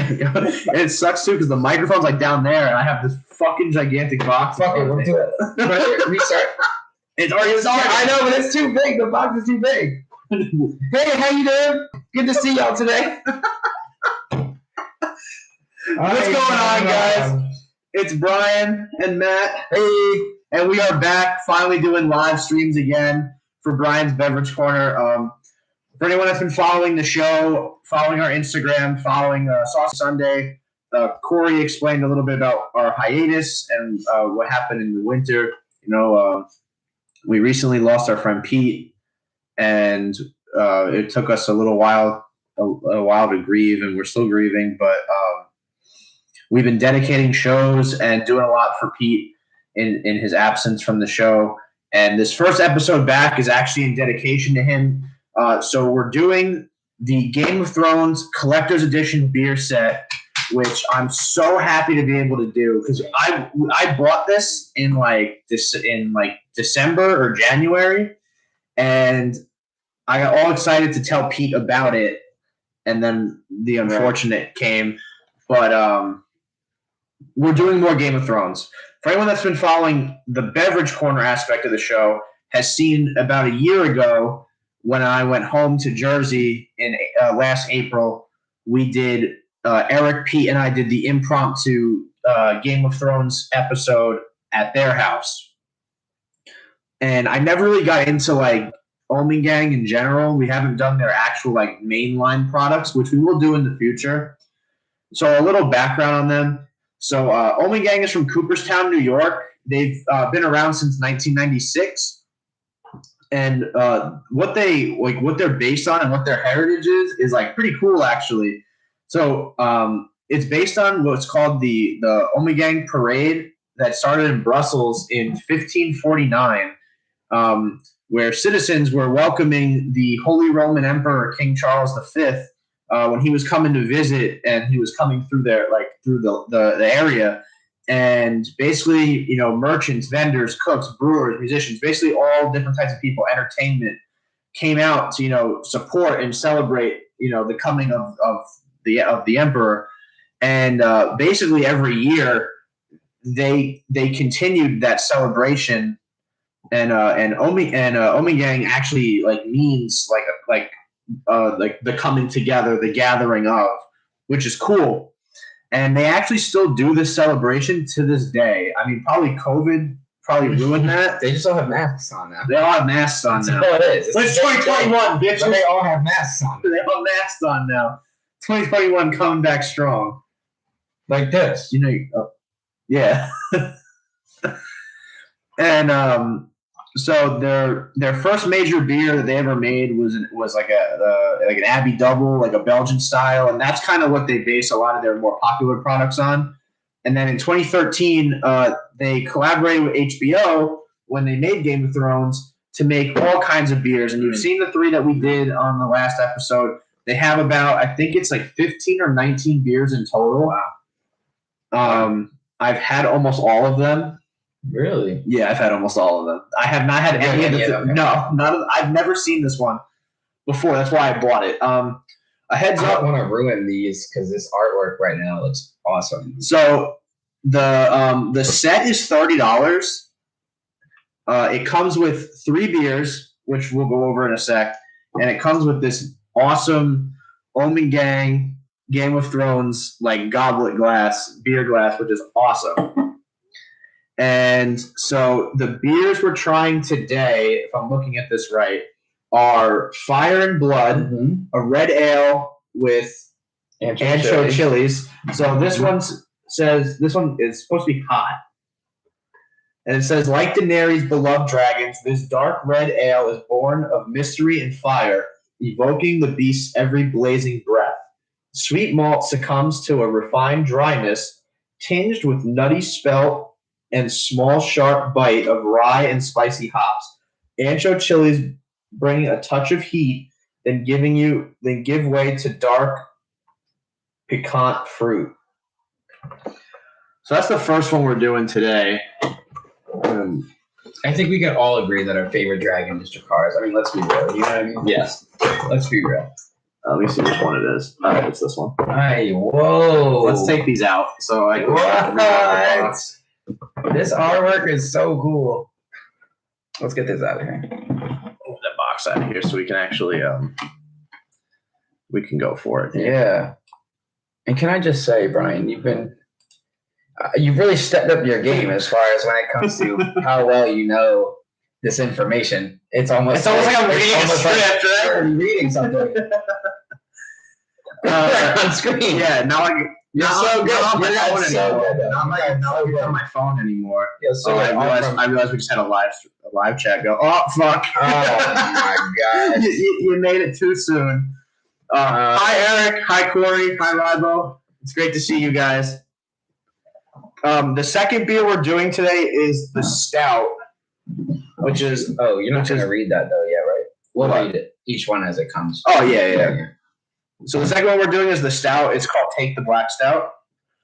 it sucks too because the microphone's like down there, and I have this fucking gigantic box. Fuck it, we'll do it. Restart. It's already started. I know, but it's too big. The box is too big. Hey, how you doing? Good to see y'all today. What's going on, guys? It's Brian and Matt. Hey. And we are back, finally doing live streams again for Brian's Beverage Corner. For anyone that's been following the show, following our Instagram, following Sauce Sunday, Corey explained a little bit about our hiatus and what happened in the winter. We recently lost our friend Pete, and it took us a while to grieve, and we're still grieving. But we've been dedicating shows and doing a lot for Pete in his absence from the show. And this first episode back is actually in dedication to him. So we're doing the Game of Thrones Collector's Edition beer set, which I'm so happy to be able to do because I bought this in December or January, and I got all excited to tell Pete about it, and then the unfortunate came. But we're doing more Game of Thrones. For anyone that's been following the Beverage Corner aspect of the show, has seen about a year ago when I went home to Jersey in last April, we did Eric, Pete, and I did the impromptu Game of Thrones episode at their house. And I never really got into Ommegang in general. We haven't done their actual mainline products, which we will do in the future. So a little background on them. So Ommegang is from Cooperstown, New York. They've been around since 1996. And what they're based on and what their heritage is pretty cool, actually. So it's based on what's called the Ommegang Parade that started in Brussels in 1549, where citizens were welcoming the Holy Roman Emperor King Charles V when he was coming to visit, and he was coming through there, through the area. And basically, merchants, vendors, cooks, brewers, musicians, basically all different types of people, entertainment, came out to, support and celebrate, the coming of the emperor. And basically every year they continued that celebration. And Ommegang actually means the coming together, the gathering of, which is cool. And they actually still do this celebration to this day. I mean, probably COVID ruined that. They just all have masks on now. They all have masks on now. That's all it is. It's 2021, bitch. But they all have masks on. They all have masks on now. 2021 coming back strong. Like this. Yeah. And so their first major beer that they ever made was like an Abbey Double, like a Belgian style, and that's kind of what they base a lot of their more popular products on. And then in 2013, they collaborated with HBO when they made Game of Thrones to make all kinds of beers. And you've seen the 3 that we did on the last episode. They have about, I think it's 15 or 19 beers in total. Wow. I've had almost all of them. Really? Yeah, I've had almost all of them. I have not had any of them. No, none of them. I've never seen this one before. That's why I bought it. A heads up. I don't want to ruin these because this artwork right now looks awesome. So the set is $30. It comes with 3 beers, which we'll go over in a sec, and it comes with this awesome Ommegang Game of Thrones goblet glass, beer glass, which is awesome. And so the beers we're trying today, if I'm looking at this right, are Fire and Blood, a red ale with ancho chilies. So this one says this one is supposed to be hot. And it says, like Daenerys' beloved dragons, this dark red ale is born of mystery and fire, evoking the beast's every blazing breath. Sweet malt succumbs to a refined dryness, tinged with nutty spelt and small sharp bite of rye and spicy hops. Ancho chilies bringing a touch of heat, then give way to dark, piquant fruit. So that's the first one we're doing today. I think we can all agree that our favorite dragon is Dracarys. I mean, let's be real. You know what I mean? Yes. Let's be real. Let me see which one it is. It's this one. Hey, whoa. Let's take these out. So I What? This artwork is so cool. Let's get this out of here. Move that box out of here so we can actually we can go for it. Yeah. And can I just say, Brian, you've really stepped up your game as far as when it comes to how well you know this information. It's almost like I'm reading a script, right? You're reading something on screen. Yeah, now you're so good. I'm not on my phone anymore. Yeah, so I realized we just had a live chat go. Oh fuck! Oh my god! you made it too soon. Hi Eric. Hi Corey. Hi Ribo. It's great to see you guys. The second beer we're doing today is the Stout, which is you're not going to read that though yet, right? We'll read it each one as it comes. Oh yeah. So the second one we're doing is the Stout. It's called Take the Black Stout.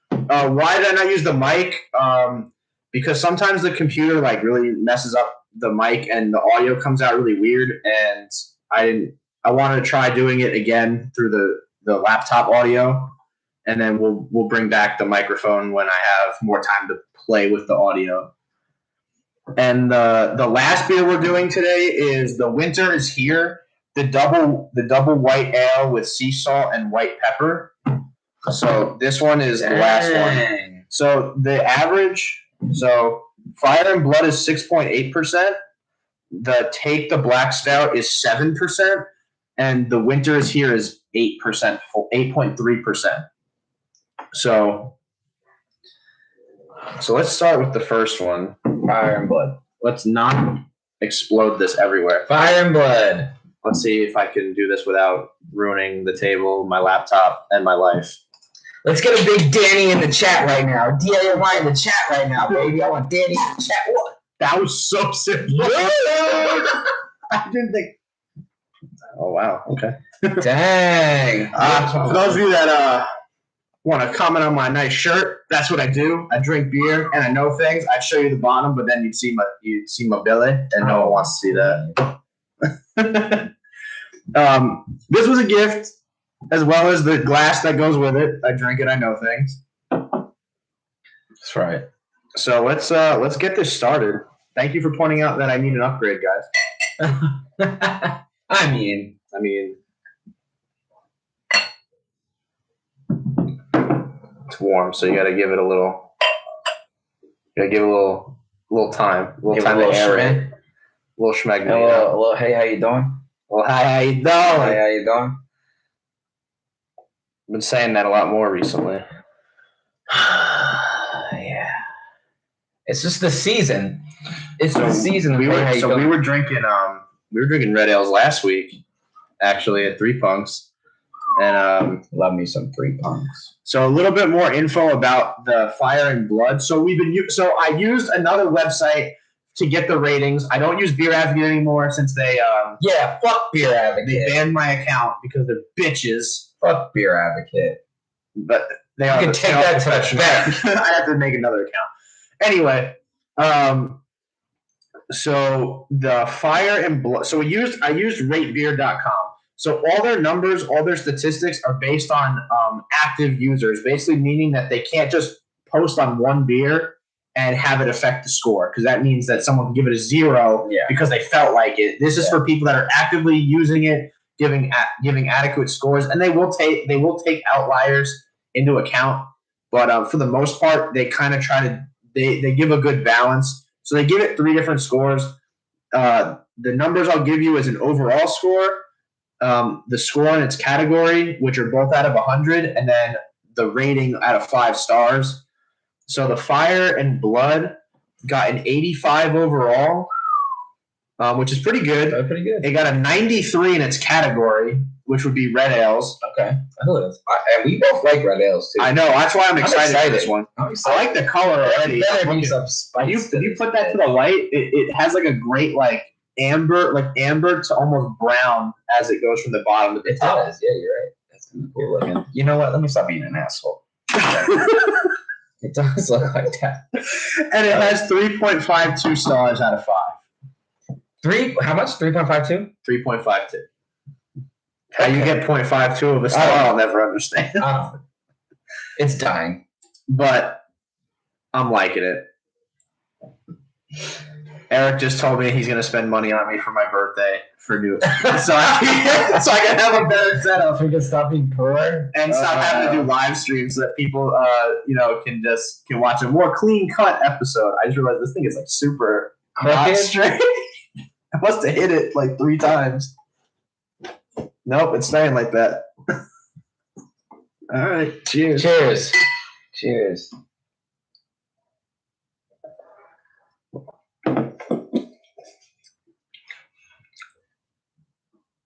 Why did I not use the mic? Because sometimes the computer really messes up the mic and the audio comes out really weird, and I wanted to try doing it again through the laptop audio, and then we'll bring back the microphone when I have more time to play with the audio. And the last beer we're doing today is the Winter is Here, the double white ale with sea salt and white pepper. So this one is the last one. So the average, Fire and Blood is 6.8%. The Take the Black Stout is 7%, and the Winter is Here is 8%, 8.3%. So let's start with the first one, Fire and Blood. Let's not explode this everywhere. Fire and Blood. Let's see if I can do this without ruining the table, my laptop, and my life. Let's get a big Danny in the chat right now. DIY in the chat right now, baby. I want Danny in the chat. What? That was so simple. I didn't think. Oh, wow. Okay. Dang. For those of you that want to comment on my nice shirt, that's what I do. I drink beer and I know things. I'd show you the bottom, but then you'd see my belly, and no one wants to see that. This was a gift, as well as the glass that goes with it. I drink it. I know things. That's right. So let's get this started. Thank you for pointing out that I need an upgrade, guys. I mean, it's warm, so you got to give it a little. You got to give it a little time, a little time to aerate. A little schmegma. Hello, hey, how you doing? Well, hi, how you doing? Hey, how you doing? I've been saying that a lot more recently. Yeah. It's just the season. It's the season. We were drinking red ales last week, actually at Three Punks, and love me some Three Punks. So a little bit more info about the Fire and Blood. So I used another website to get the ratings. I don't use Beer Advocate anymore since they fuck Beer Advocate. They banned my account because they're bitches. Fuck Beer Advocate. But they are. You can take that to the bank. I have to make another account. Anyway, so the Fire and Blood. So I used ratebeer.com. So all their numbers, all their statistics are based on active users, basically meaning that they can't just post on one beer and have it affect the score, because that means that someone can give it a 0 because they felt like it. This is for people that are actively using it, giving adequate scores, and they will take outliers into account. But for the most part, they kind of try to they give a good balance. So they give it 3 different scores. The numbers I'll give you is an overall score, the score in its category, which are both out of 100, and then the rating out of 5 stars. So the Fire and Blood got an 85 overall, which is pretty good. Pretty good. It got a 93 in its category, which would be red ales. Okay. And we both like red ales, too. I know. That's why I'm excited for this one. I'm excited. I like the color already. If you put that to the light, it has like a great amber to almost brown as it goes from the bottom to the top. It does. Yeah, you're right. That's kind of cool looking. You know what? Let me stop being an asshole. It does look like that. And it has 3.52 stars out of 5. How much? 3.52? 3.52. How you get 0.52 of a Stout, I'll never understand. It's dying. But I'm liking it. Eric just told me he's going to spend money on me for my birthday for new, so I can have a better setup. We can stop being poor and stop having to do live streams so that people, can watch a more clean cut episode. I just realized this thing is like super not straight. I must have hit it like 3 times. Nope, it's staying like that. All right, cheers. Cheers.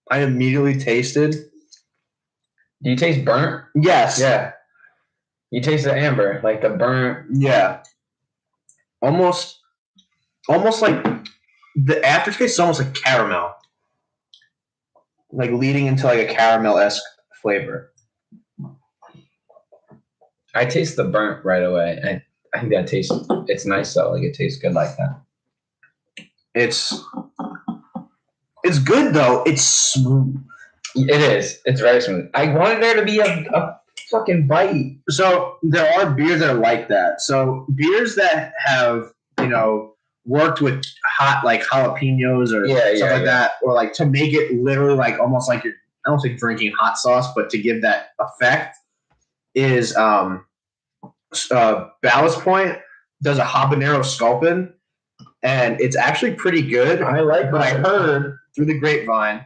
I immediately tasted. Do you taste burnt? Yes. Yeah. You taste the amber, like the burnt. Yeah. Almost like the aftertaste is almost like caramel. Like leading into like a caramel-esque flavor. I taste the burnt right away. I think that tastes. It's nice though. Like it tastes good like that. It's good though. It's smooth. It is. It's very smooth. I wanted there to be a fucking bite. So there are beers that are like that. So beers that have worked with hot like jalapenos or stuff like that, or like to make it literally like almost like you're I don't think drinking hot sauce, but to give that effect is Ballast Point does a habanero sculpin, and it's actually pretty good. I like, but I heard through the grapevine,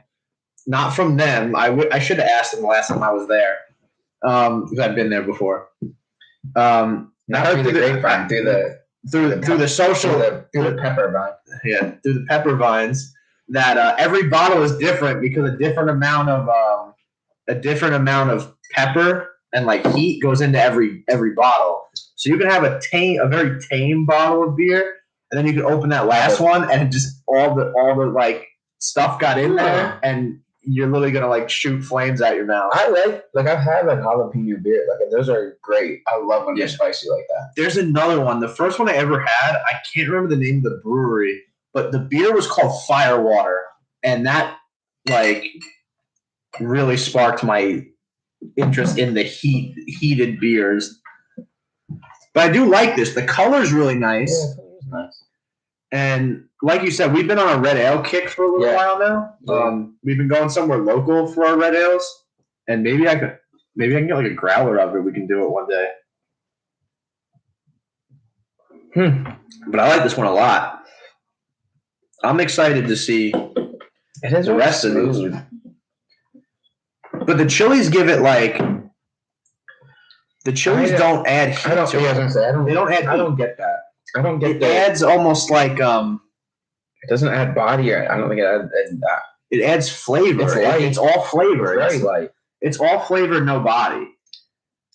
not from them. I should have asked them the last time I was there, because I've been there before. Not through the grapevine, through the social, through the pepper vine. Yeah, through the pepper vines. That every bottle is different because a different amount of pepper and like heat goes into every bottle. So you can have a very tame bottle of beer, and then you can open that last one, and just all the like stuff got in there, and you're literally gonna like shoot flames out your mouth. I like I've had like jalapeno beer, like those are great. I love when they're spicy like that. There's another one. The first one I ever had, I can't remember the name of the brewery, but the beer was called Firewater, and that like really sparked my interest in the heated beers. But I do like this. The color's really nice. Yeah, the color's nice. And like you said, we've been on a red ale kick for a little while now. Yeah. We've been going somewhere local for our red ales, and maybe I can get like a growler of it. We can do it one day. But I like this one a lot. I'm excited to see the rest of these. But the chilies give it like the chilies don't add heat. They don't add heat. I don't get that. I don't get it. It adds almost like it doesn't add body. I don't think it adds that. It adds flavor. It's light. It's all flavor. It's very light. It's all flavor, no body.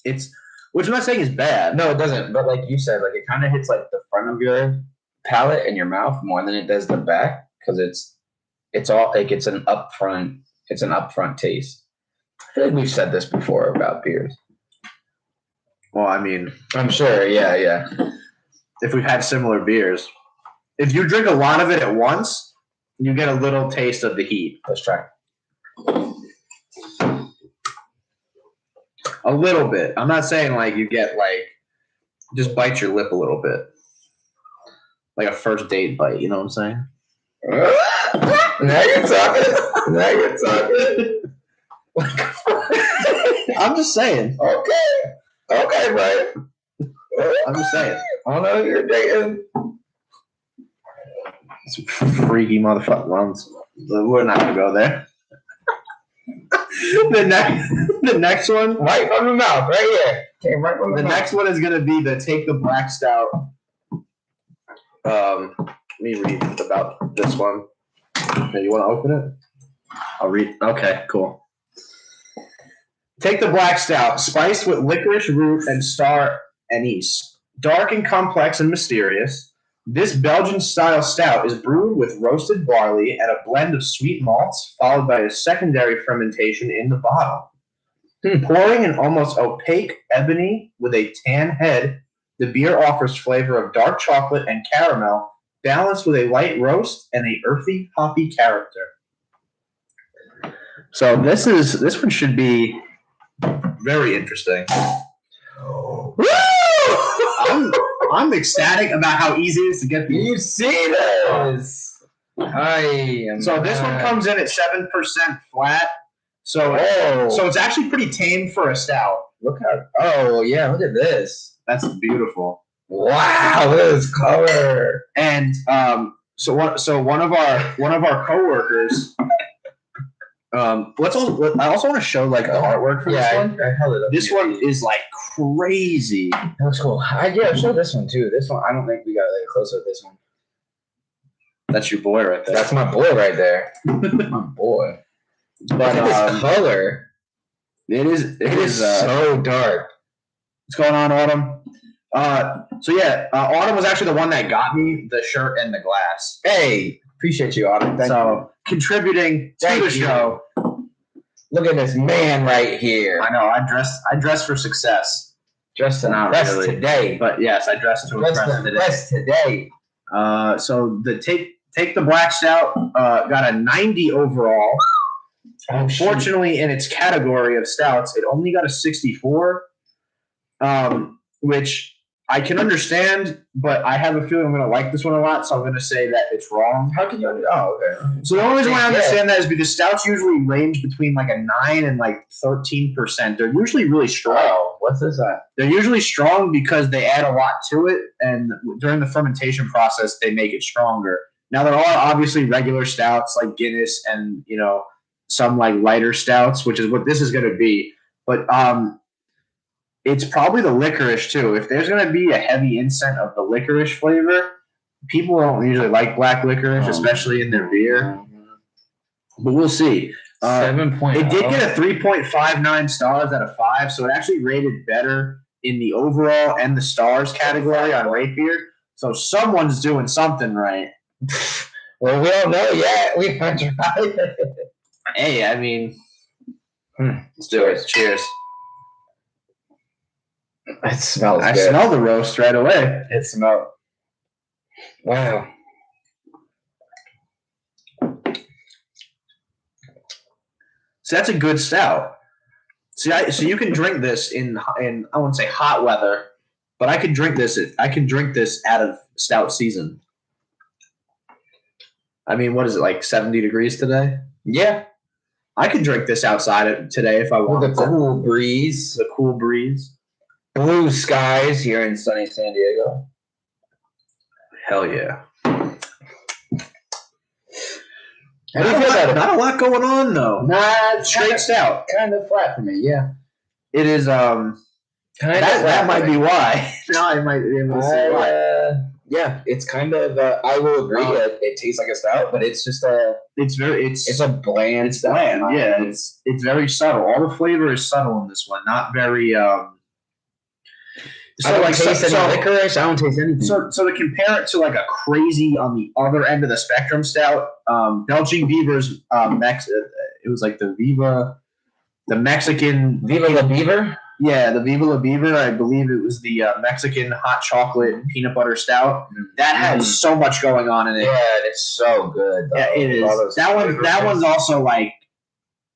Which I'm not saying is bad. No, it doesn't. But like you said, like it kind of hits like the front of your palate and your mouth more than it does the back, because it's all like it's an upfront taste. I feel like we've said this before about beers. Well, I mean, I'm sure. Yeah. If we've had similar beers, if you drink a lot of it at once, you get a little taste of the heat. Let's try. A little bit. I'm not saying like you get like just bite your lip a little bit, like a first date bite. You know what I'm saying? Now you're talking. I'm just saying. Okay, right. I'm just saying. I don't know who you're dating. Some freaky motherfucking ones. We're not gonna go there. The next one, right from the mouth, right here. Came right from the mouth. Next one is gonna be the Take the Black Stout. Let me read about this one. Okay, you want to open it? I'll read. Okay, cool. Take the Black Stout, spiced with licorice root and star anise. Dark and complex and mysterious, this Belgian-style stout is brewed with roasted barley and a blend of sweet malts, followed by a secondary fermentation in the bottle. Pouring an almost opaque ebony with a tan head, the beer offers flavor of dark chocolate and caramel, balanced with a light roast and a earthy, hoppy character. So this one should be very interesting. I'm ecstatic about how easy it is to get these. You see this? So this one comes in at 7% flat. So it's actually pretty tame for a stout. Look at this. That's beautiful. Wow, look at this color. And so one of our coworkers. I also want to show like the artwork for this one. I held it up. This one is like crazy. That was cool. Show this one too. This one, I don't think we got a closer of this one. That's your boy right there. That's my boy right there. My boy. But this color, it is so dark. What's going on, Autumn? Autumn was actually the one that got me the shirt and the glass. Hey, appreciate you, Autumn. Thank you. Contributing to the show. Look at this man right here. I know. I dress for success. Dress to impress really today. But yes, I dress to impress today. So the take the black stout got a 90 overall. Unfortunately, in its category of stouts, it only got a 64, which I can understand, but I have a feeling I'm going to like this one a lot, so I'm going to say that it's wrong. How can you? Oh, okay. So the only reason why I understand that is because stouts usually range between like a 9 and like 13%. They're usually really strong. Oh, what's this at? They're usually strong because they add a lot to it, and during the fermentation process, they make it stronger. Now, there are obviously regular stouts like Guinness and, some like lighter stouts, which is what this is going to be. But it's probably the licorice too. If there's going to be a heavy incent of the licorice flavor, people don't usually like black licorice, especially in their beer. But we'll see. 7.0. It did get a 3.59 stars out of 5, so it actually rated better in the overall and the stars category on Rate Beer. So someone's doing something right. Well, we don't know yet. We haven't tried it. Hey, I mean, let's do it. Cheers. It smells good. I smell the roast right away. It smells. Wow. So that's a good stout. So you can drink this in I wouldn't say hot weather, but I can drink this out of stout season. I mean, what is it, like 70 degrees today? Yeah. I could drink this outside today if I wanted. With the cool breeze. The cool breeze. Blue skies here in sunny San Diego. Hell yeah. Not a lot going on though. Nah, straight stout. Kind of flat for me, yeah. It is that might be why. Now I might be able to see why. Yeah, it's kind of. I will agree. It tastes like a stout, but it's just a. It's a bland. It's bland. Yeah, it's very subtle. All the flavor is subtle in this one. Not very. So I don't taste any licorice. I don't taste anything. So to compare it to like a crazy on the other end of the spectrum stout, Belgian Beaver's it was like the Mexican Viva la Beaver. Yeah, the Viva la Beaver. I believe it was the Mexican hot chocolate peanut butter stout. That had so much going on in it. Yeah, it's so good. Though. Yeah, it is. That one's also like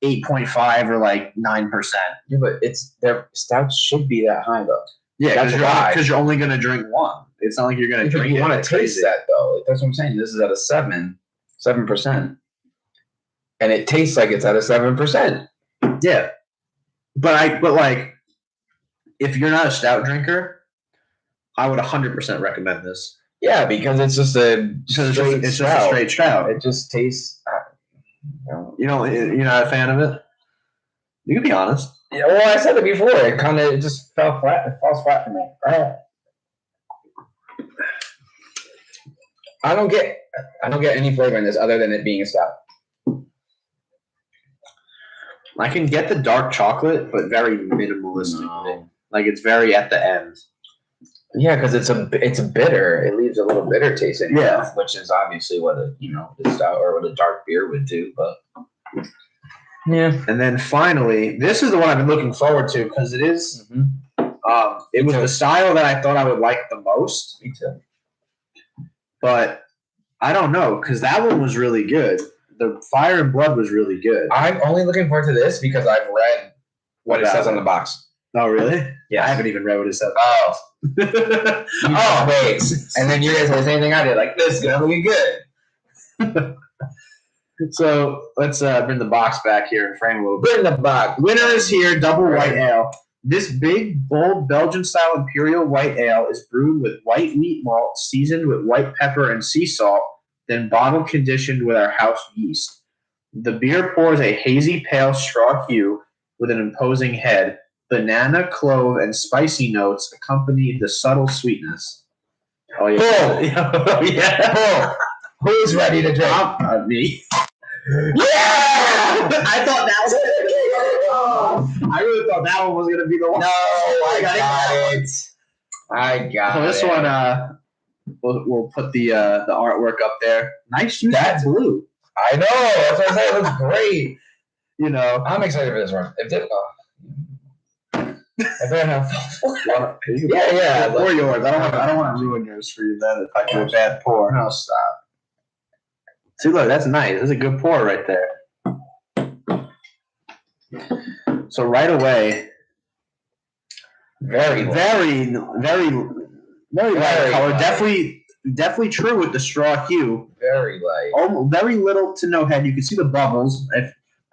8.5 or like 9%. Yeah, but their stouts should be that high though. Yeah, because you're only going to drink one. It's not like you're going to drink. You want to taste that though. That's what I'm saying. This is at a 7%, and it tastes like it's at a 7%. Yeah, but like, if you're not a stout drinker, I would 100% recommend this. Yeah, because it's just a straight stout. It just tastes. You're not a fan of it. You can be honest. Yeah, well, I said it before. It kind of just fell flat. It falls flat for me. I don't get any flavor in this other than it being a stout. I can get the dark chocolate, but very minimalistic. No. Like it's very at the end. Yeah, because it's a bitter. It leaves a little bitter taste in it. Yeah, which is obviously what a stout or what a dark beer would do, but. Yeah, and then finally, this is the one I've been looking forward to because it is. Mm-hmm. It was the style that I thought I would like the most. Me too. But I don't know because that one was really good. the Fire and Blood was really good. I'm only looking forward to this because I've read what it says on the box. Oh, really? Yeah. I haven't even read what it says. Oh. Wait. And then you guys say the same thing I did. Like, this is going to be good. So let's bring the box back here and frame a little bit. Bring the box. Winner is here, double white ale. This big, bold Belgian-style Imperial White Ale is brewed with white wheat malt, seasoned with white pepper and sea salt, then bottle conditioned with our house yeast. The beer pours a hazy pale straw hue with an imposing head. Banana, clove, and spicy notes accompany the subtle sweetness. Oh, yeah. Oh, yeah. Who's ready to drink? Me. Yeah! I thought that was I really thought that one was going to be the one. No, I got it. I got it. So this one, we'll put the artwork up there. Nice use that blue. I know. That's what I said. It looks great. You know. I'm excited for this one. If I have yeah. Pour yours. I don't want to ruin yours for you then if I do a bad pour. No, stop. See, look, that's nice. That's a good pour right there. So right away, very light color. Definitely true with the straw hue. Very light. Very little to no head. You can see the bubbles.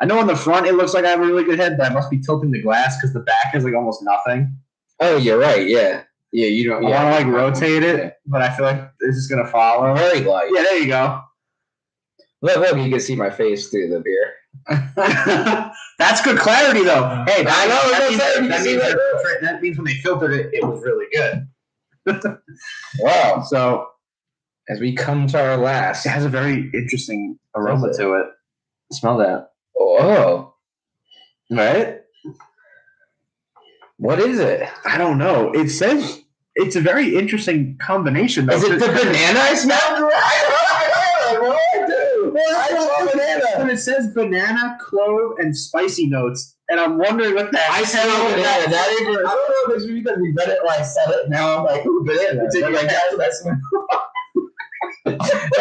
I know on the front it looks like I have a really good head, but I must be tilting the glass because the back is like almost nothing. Oh, you're right. Yeah. Yeah, you don't. I want to like rotate it, but I feel like this is gonna follow. Very light. Yeah, there you go. Look, you can see my face through the beer. That's good clarity, though. Hey, that means when they filtered it, it was really good. Wow. So, as we come to our last, it has a very interesting aroma to it. Smell that. Oh. Right? What is it? I don't know. It says it's a very interesting combination, though. Is it the banana I smelled? I love banana. But it says banana, clove, and spicy notes, and I'm wondering what that. I smell banana. I don't know if it's because we read it or I said it. Now I'm like, ooh, banana. It's like, that's what I smell. Like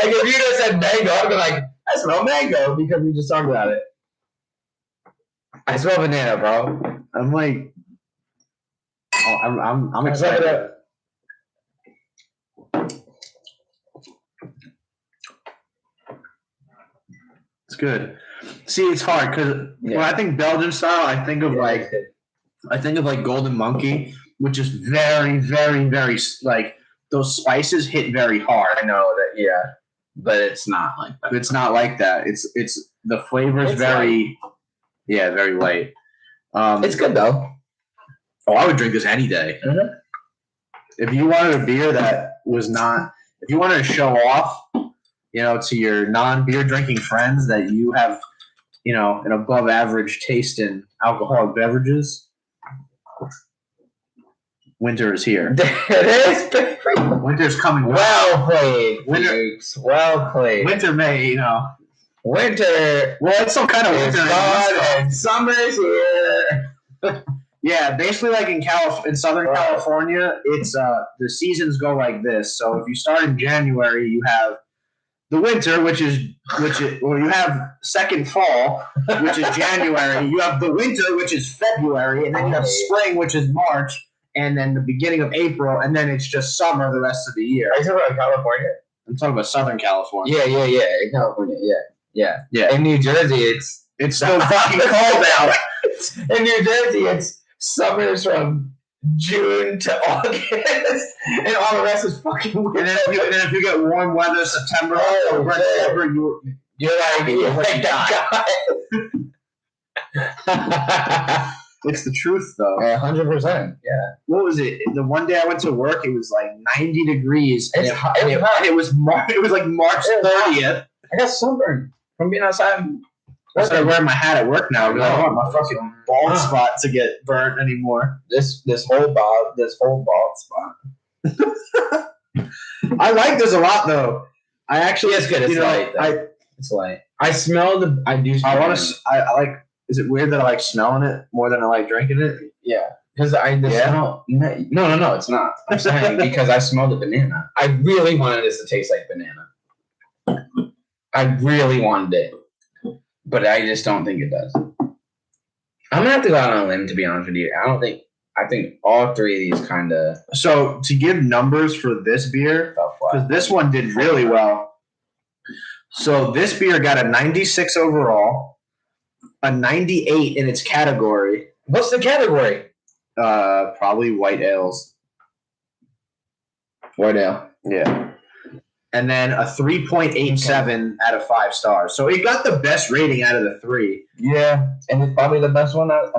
if you just said mango, I'd be like, I smell mango because we just talked about it. I smell banana, bro. I'm like, I'm excited. It's good. See, it's hard because when I think Belgian style, I think of like Golden Monkey, which is very, very, very like those spices hit very hard. I know that, but it's not like that. It's not like that. It's the flavor is very light. It's good though. Oh, I would drink this any day. Mm-hmm. If you wanted a beer that was not, if you wanted to show off, to your non-beer drinking friends that you have, an above average taste in alcoholic beverages, winter is here. It is. Winter's coming. Well played. Well played. Winter may, Winter. Well, it's some kind of winter. And summer's here. Yeah, basically like in Southern California, it's the seasons go like this. So if you start in January, you have the winter, you have second fall, which is January. You have the winter, which is February, and then you have spring, which is March, and then the beginning of April, and then it's just summer the rest of the year. Are you talking about California? I'm talking about Southern California. Yeah. In California, yeah. In New Jersey, it's still fucking cold out. In New Jersey, it's summers from June to August, and all the rest is fucking winter. And then if you get warm weather, September, October, you're like God. It's the truth, though. 100%. Yeah. What was it? The one day I went to work, it was like 90 degrees. It's hot. And it was like March 30th. I got sunburned from being outside. I started wearing my hat at work now. I don't want my fucking bald spot to get burnt anymore. This whole bald spot. I like this a lot, though. I actually, it's good. It's light. It's light. I smell the. I do. I want to. I like. Is it weird that I like smelling it more than I like drinking it? Yeah. Because smell. No, it's not. I'm saying because I smell the banana. I really wanted this to taste like banana. I really wanted it. but I just don't think it does. I'm gonna have to go out on a limb to be honest with you. I think all three of these kind of. So to give numbers for this beer, because this one did really well. So this beer got a 96 overall, a 98 in its category. What's the category? Probably white ales. White ale. Yeah. And then a 3.87 out of 5 stars. So it got the best rating out of the 3. Yeah, and it's probably the best one. I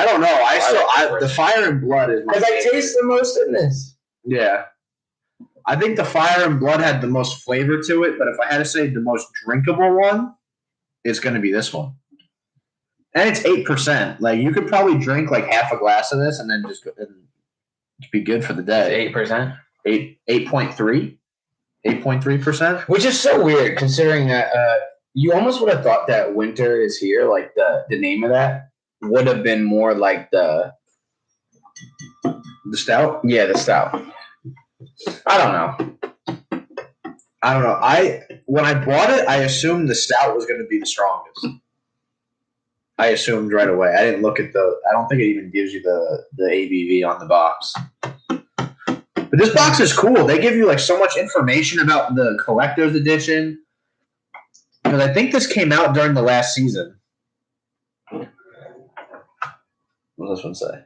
don't know. The Fire and Blood is my favorite. Because I taste the most in this. Yeah. I think the Fire and Blood had the most flavor to it, but if I had to say the most drinkable one, it's going to be this one. And it's 8%. Like, you could probably drink like half a glass of this and then just be good for the day. 8%? 8.3? 8.3%? Which is so weird considering that you almost would have thought that Winter is Here, like the name of that, would have been more like the Stout? Yeah, the Stout. I don't know. When I bought it, I assumed the Stout was going to be the strongest. I assumed right away. I didn't look at I don't think it even gives you the ABV on the box. But this box is cool. They give you like so much information about the collector's edition. Because I think this came out during the last season. What does this one say?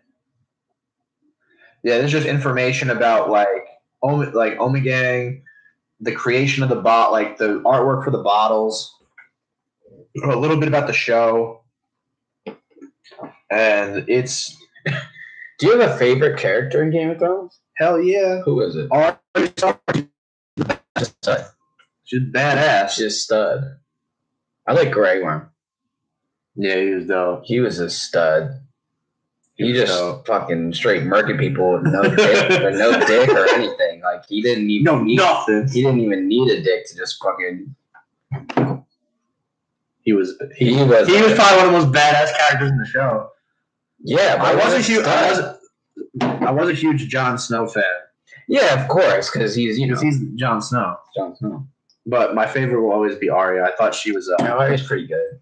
Yeah, there's just information about like Ommegang, the creation of the like the artwork for the bottles, a little bit about the show, and it's. Do you have a favorite character in Game of Thrones? Hell yeah! Who is it? She's badass. She's a stud. I like Grey Worm. Yeah, he was dope. He was a stud. He just fucking straight murking people with no dick, no dick or anything. Like he didn't even nothing. He didn't even need a dick to just fucking. He was probably one of the most badass characters in the show. Yeah, but I was a huge Jon Snow fan. Yeah, of course, because he's Jon Snow. Jon Snow. But my favorite will always be Arya. I thought she was. Arya's pretty good.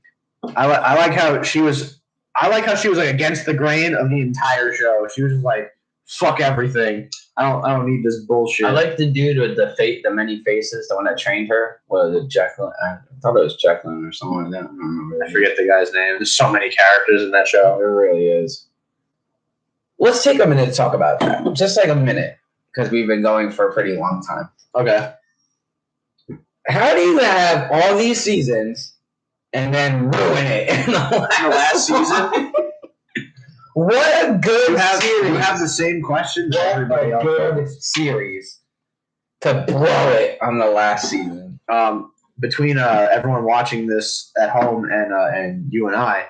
I like how she was. I like how she was like against the grain of the entire show. She was just like, "Fuck everything. I don't need this bullshit." I like the dude with the many faces, the one that trained her. Was it Jacqueline? I thought it was Jacqueline or someone like that. I don't remember. I forget the guy's name. There's so many characters in that show. There really is. Let's take a minute to talk about that. Just like a minute, because we've been going for a pretty long time. Okay. How do you have all these seasons and then ruin it in the last season? What a good series. You have the same question to everybody else. Good series to blow it on the last season. Between everyone watching this at home and you and I,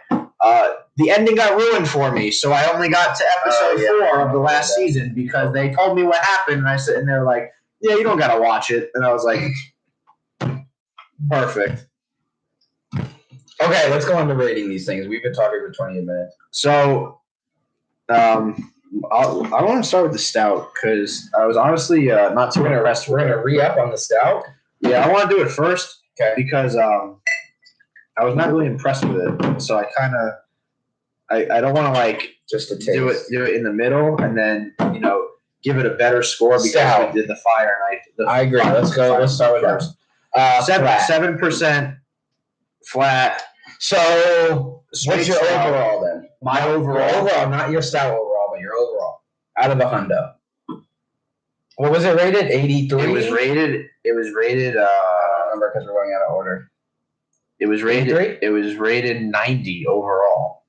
the ending got ruined for me. So I only got to episode 4 of the last season because they told me what happened, and I sit in there like, yeah, you don't got to watch it. And I was like, perfect. Okay, let's go on to rating these things. We've been talking for 20 minutes. So, I want to start with the Stout because I was honestly not too impressed. We're gonna re-up on the Stout. Yeah, I want to do it first because I was not really impressed with it. So I kind of I don't want to like just to do it in the middle and then give it a better score because we did the Fire Night. I agree. Let's go. Let's start with ours. 7% flat. So what's your overall then? My overall, not your Stout overall, but your overall out of the hundo. What was it rated? 83. It was rated. I don't remember because we're going out of order. It was rated. 83? It was rated 90 overall.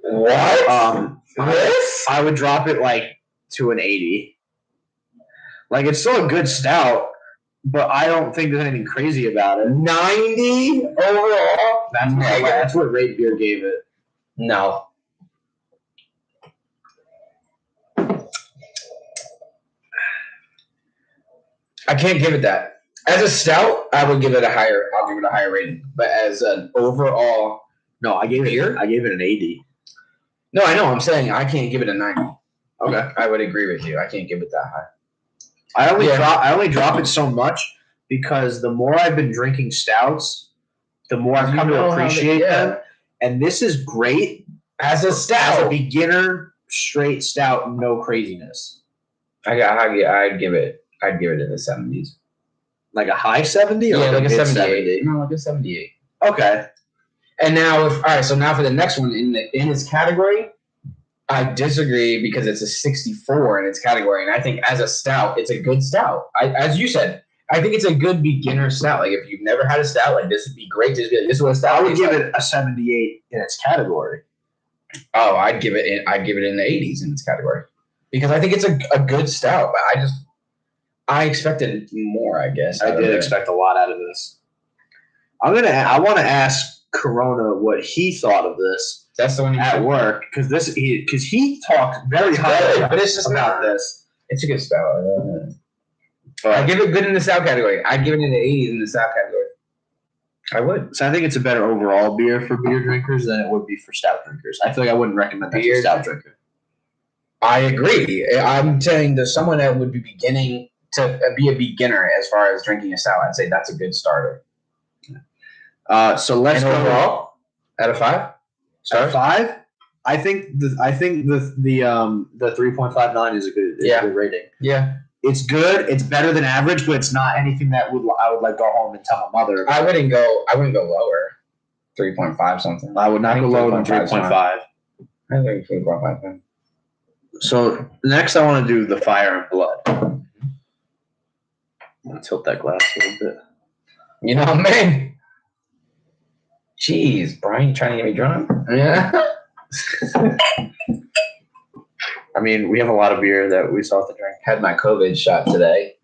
What? I would drop it like to an 80. Like it's still a good Stout, but I don't think there's anything crazy about it. 90 overall? That's what Rate Beer gave it. No. I can't give it that. As a Stout, I'll give it a higher rating. But as an overall, no, I gave it an 80. No, I know. I'm saying I can't give it a 90. Okay, I would agree with you. I can't give it that high. I only drop it so much because the more I've been drinking stouts, the more I've come to appreciate them. And this is great as a stout, as a beginner straight stout, no craziness. I'd give it in the 70s, like a high 70 or like a 78. No, like a 78. Okay. And now, so now for the next one in its category, I disagree because it's a 64 in its category, and I think as a stout, it's a good stout. As you said, I think it's a good beginner stout. Like if you've never had a stout, like this would be great. Just be like, this is what a stout. I would give it a 78 in its category. Oh, I'd give it in the 80s in its category because I think it's a good stout. But I expected more. I guess I did expect a lot out of this. I want to ask Corona what he thought of this. That's the one at work because he talked very highly about this. It's a good stout. I give it good in the stout category. I'd give it in the 80s in the stout category. I would. So I think it's a better overall beer for beer drinkers than it would be for stout drinkers. I feel like I wouldn't recommend that for stout drinker. I agree. I'm saying to someone that would be beginning to be a beginner as far as drinking a stout, I'd say that's a good starter. So let's go overall out of 5. Out of 5, I think the 3.59 is a good rating. Yeah, it's good. It's better than average, but it's not anything that I would like go home and tell my mother. I wouldn't go lower. 3.5 something. I would not go lower than 3.5. I think 3.5. So next, I want to do the Fire and Blood. I'm gonna tilt that glass a little bit. You know, man. Jeez, Brian, you trying to get me drunk? Yeah. I mean, we have a lot of beer that we still have to drink. Had my COVID shot today.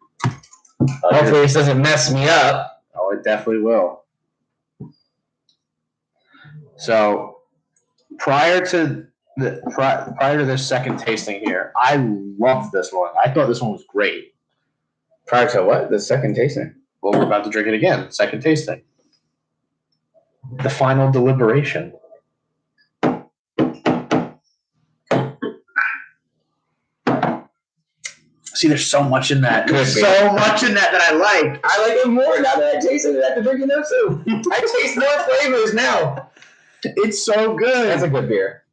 Hopefully this doesn't mess me up. Oh, it definitely will. So prior to this second tasting here, I loved this one. I thought this one was great. Prior to what? The second tasting? Well, we're about to drink it again. Second tasting. The final deliberation. See, there's so much in that. There's so much in that I like. I like it more now that I tasted it after drinking those two. I taste more flavors now. It's so good. That's a good beer.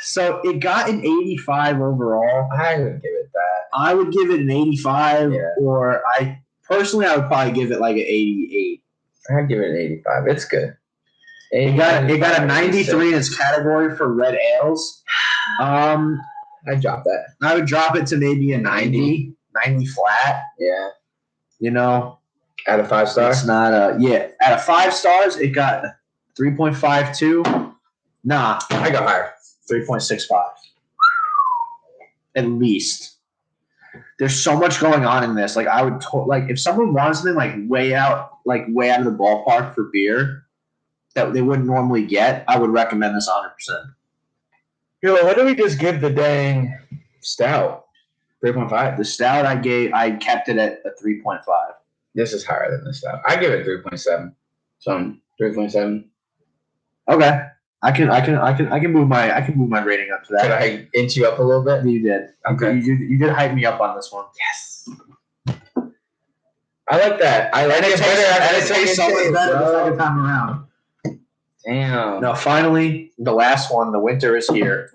So it got an 85 overall. I would give it that. I would give it an 85, or I would probably give it like an 88. I'd give it an 85. It's good. It got a 93 in its category for red ales. I'd drop that. I would drop it to maybe a 90 flat. Yeah. You know, out of 5 stars. It's not out of 5 stars, it got 3.52. Nah, I go higher. 3.65. At least. There's so much going on in this. Like I would if someone wanted something like way out of the ballpark for beer that they wouldn't normally get, I would recommend this 100%. Yo, what do we just give the dang stout? 3.5. The stout I kept it at a 3.5. This is higher than the stout. I give it 3.7. So 3.7. Okay. I can move my rating up to that. Could I inch you up a little bit? You did. Okay. You did hype me up on this one. Yes. I like that. I like it better. It tastes so much better the second time around. Damn. Now, finally, the last one. The winter is here.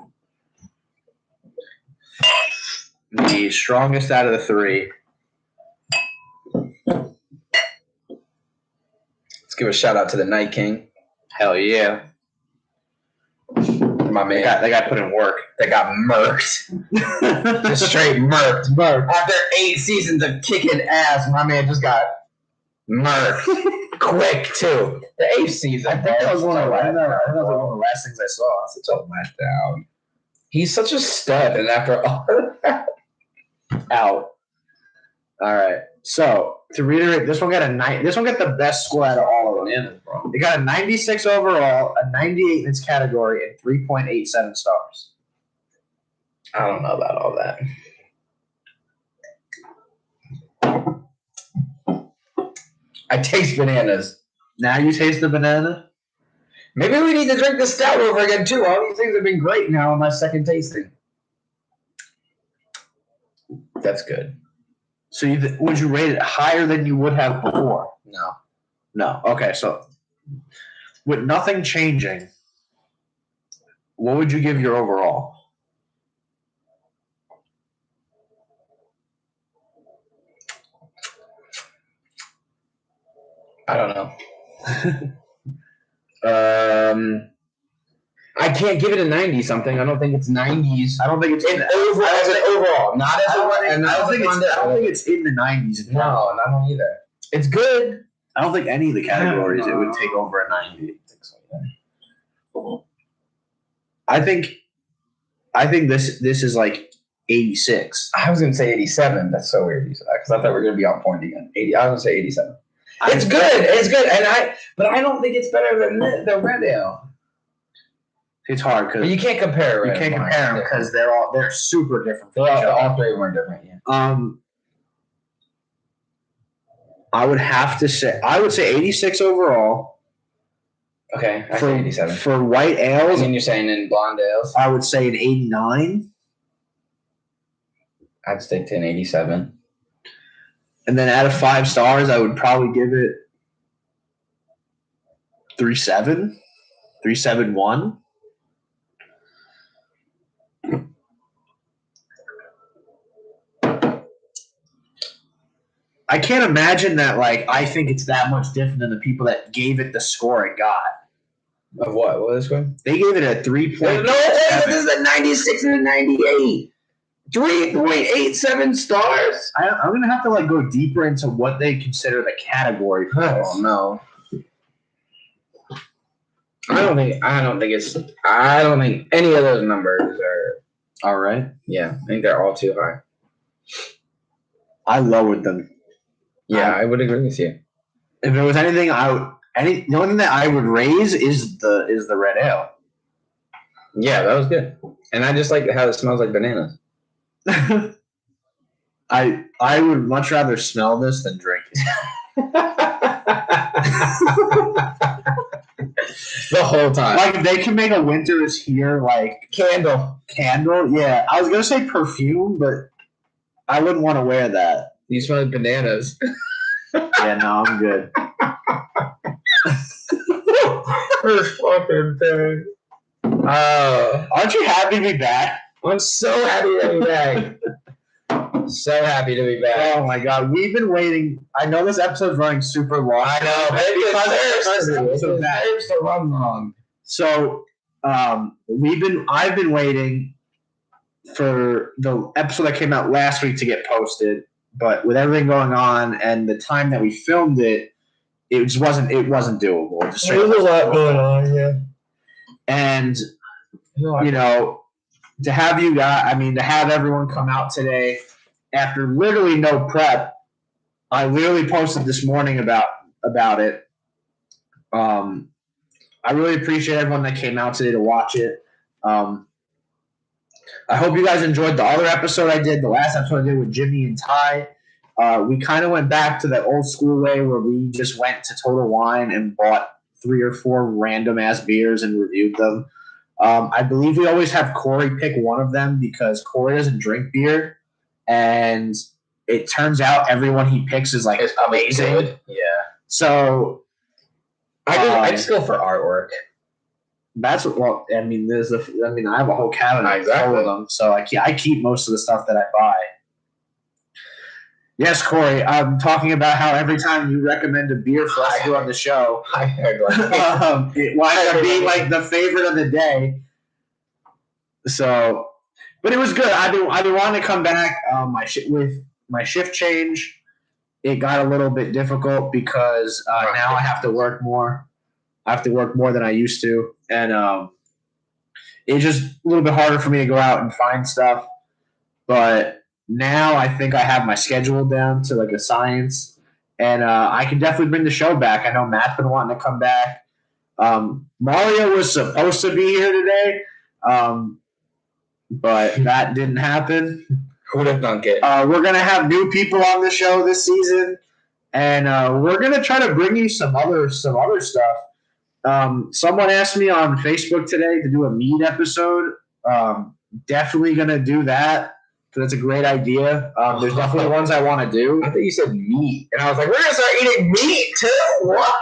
The strongest out of the 3. Let's give a shout out to the Night King. Hell yeah. My man. They got put in work. They got murked. Just straight murked. After 8 seasons of kicking ass, my man just got murked. Quick, too. The 8th season. I think that was one of the last things I saw. It's a letdown. He's such a stud, and after all that, out. All right. So to reiterate, this one got the best score out of all of them. Yeah, bro. It got a 96 overall, a 98 in its category, and 3.87 stars. I don't know about all that. I taste bananas. Now you taste the banana? Maybe we need to drink the stout over again, too. All these things have been great now on my second tasting. That's good. So would you rate it higher than you would have before? No. No. Okay, so with nothing changing, what would you give your overall? I don't know. I can't give it a 90 something. I don't think it's 90s. I don't think it's in overall. Not as I don't think it's in the 90s. No, not only either. It's good. I don't think any of the categories it would take over a 90. I think this is like 86. I was gonna say 87. That's so weird because I thought we were gonna be on point again. 80. I was gonna say 87. It's good, but I don't think it's better than the red ale. It's hard because you can't compare. You can't compare them because they're super different. All three of them are different. Yeah. I would say 86 overall. Okay, I say 87 for white ales. And you're saying in blonde ales, I would say an 89. I'd stick to an 87. And then out of 5 stars, I would probably give it 3.7, 3.71. I can't imagine that, I think it's that much different than the people that gave it the score it got. Of what? What was this one? They gave it a 3. No, this is a 96 and a 98. 3.87 stars? I'm going to have to, go deeper into what they consider the category for this. Oh, no. I don't think any of those numbers are all right. Yeah, I think they're all too high. I lowered them. Yeah, I would agree with you. If there was anything the only thing that I would raise is the red ale. Yeah, that was good. And I just like how it smells like bananas. I would much rather smell this than drink it. The whole time. If they can make a winter is here, candle. Yeah. I was gonna say perfume, but I wouldn't want to wear that. You smell like bananas. Yeah, no, I'm good. This fucking thing. Aren't you happy to be back? I'm so happy to be back. So happy to be back. Oh my god, we've been waiting. I know this episode's running super long. I know, but it deserves to run long. So, I've been waiting for the episode that came out last week to get posted, but with everything going on and the time that we filmed it, it just wasn't doable. There was a lot going on, yeah. And to have to have everyone come out today after literally no prep. I literally posted this morning about it. I really appreciate everyone that came out today to watch it. I hope you guys enjoyed the other episode I did, the last episode I did with Jimmy and Ty. We kind of went back to that old school way where we just went to Total Wine and bought 3 or 4 random ass beers and reviewed them. I believe we always have Corey pick one of them because Corey doesn't drink beer, and it turns out everyone he picks is amazing. Good. Yeah. So I just go for artwork. That's what. I have a whole cabinet full of them, so I keep most of the stuff that I buy. Yes, Corey, I'm talking about how every time you recommend a beer for us to do on the show, it winds up being the favorite of the day. So, but it was good. I've been wanting to come back. With my shift change, it got a little bit difficult because now I have to work more. I have to work more than I used to, and it's just a little bit harder for me to go out and find stuff. But now I think I have my schedule down to a science, and I can definitely bring the show back. I know Matt's been wanting to come back. Mario was supposed to be here today, but that didn't happen. Who would have thunk it? We're going to have new people on the show this season, and we're going to try to bring you some other stuff. Someone asked me on Facebook today to do a meat episode. Definitely going to do that. So that's a great idea. There's definitely ones I want to do. I think you said meat. And I was like, we're going to start eating meat too? What?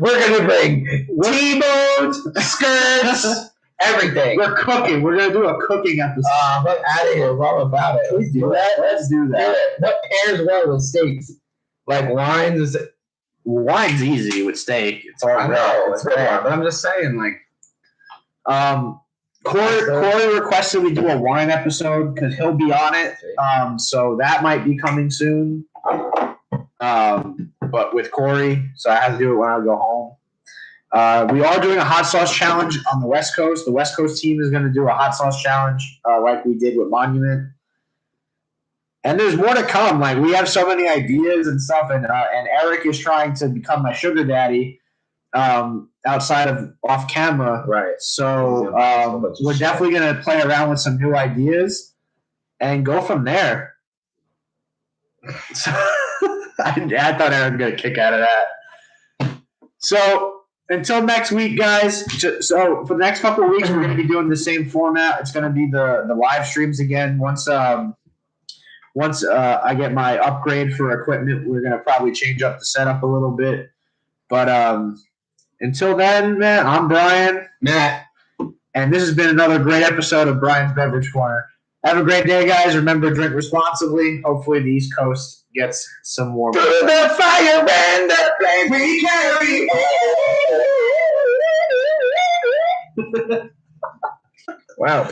We're gonna bring T-bones, skirts, everything. We're cooking. We're gonna do a cooking episode. I'm out of here. We're all about it. Let's do that. Let's do that. What pairs well with steaks? Like wines? Wine's easy with steak. It's all I know, it's good, but I'm just saying, like, Corey requested we do a wine episode because he'll be on it. So that might be coming soon. But with Corey, so I have to do it when I go home. We are doing a hot sauce challenge on the West Coast. The West Coast team is going to do a hot sauce challenge like we did with Monument. And there's more to come. Like, we have so many ideas and stuff, and Eric is trying to become my sugar daddy outside of off camera. right. So we're definitely going to play around with some new ideas and go from there. So I thought Aaron was going to kick out of that. So until next week, guys. So for the next couple of weeks, we're going to be doing the same format. It's going to be the live streams again. Once I get my upgrade for equipment, we're going to probably change up the setup a little bit. But until then, man, I'm Brian. Matt. And this has been another great episode of Brian's Beverage Corner. Have a great day, guys. Remember, drink responsibly. Hopefully the East Coast gets some more. To the fire band that flame we carry. Wow.